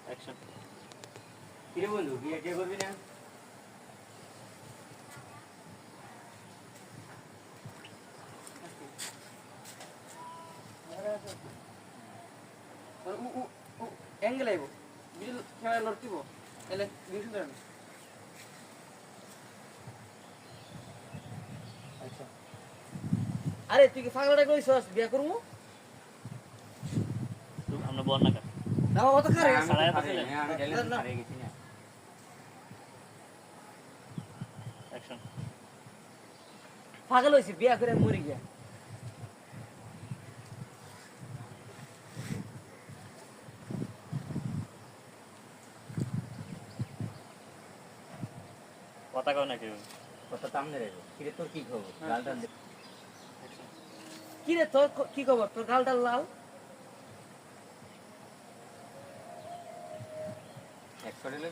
Action. কিরে বন্ধু বিয়ে টিয়ে করবি না? অ্যাঙ্গেল আইব বিল খেলা লড়তিব এলে বিল দেন আচ্ছা আরে তুই কি পাগলাটা কইছস বিয়া করমু তুই আমরা বল না কার না ও তো খারে আমি তো পারি না, আমি ঢেলে না। হারিয়ে গেছি না। অ্যাকশন। পাগল হইছে বিয়া করে মরি গিয়া কথা কও না কেউ। কথা সামনে রেখো। কিরে তোর কি খবর? গাল টাল দে। অ্যাকশন। কি রে তোর কি খবর তোর গালটা লাল 111